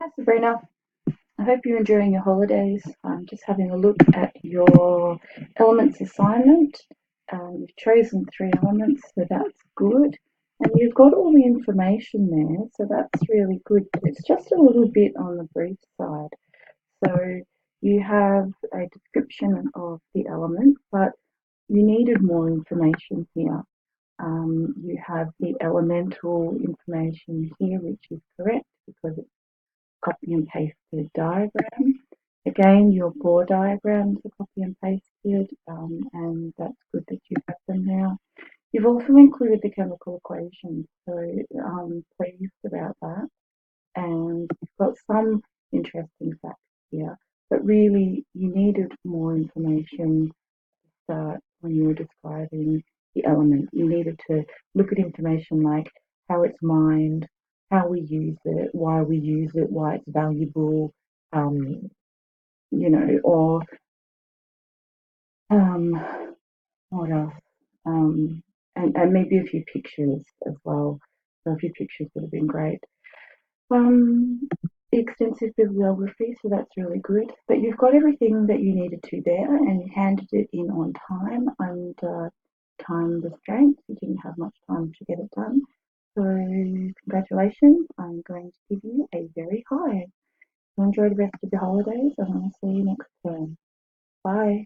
Hi Sabrina, I hope you're enjoying your holidays. I'm just having a look at your elements assignment. You've chosen three elements, so that's good. And you've got all the information there, so that's really good. But it's just a little bit on the brief side. So you have a description of the element, but you needed more information here. You have the elemental information here, which is correct because it's copy and pasted diagram. Again, your bore diagrams are copy and pasted, and that's good that you have them now. You've also included the chemical equations, so I'm pleased about that. And you've got some interesting facts here, but really you needed more information start when you were describing the element. You needed to look at information like how it's mined, how we use it, why it's valuable, um, or um, what else? And maybe a few pictures as well. So a few pictures would have been great. Um, Extensive bibliography, so that's really good. But you've got everything that you needed to there, and you handed it in on time under time restraints. You didn't have much time to get it done. So congratulations. I'm going to give you a very high. So enjoy the rest of your holidays, and I'll see you next term. Bye.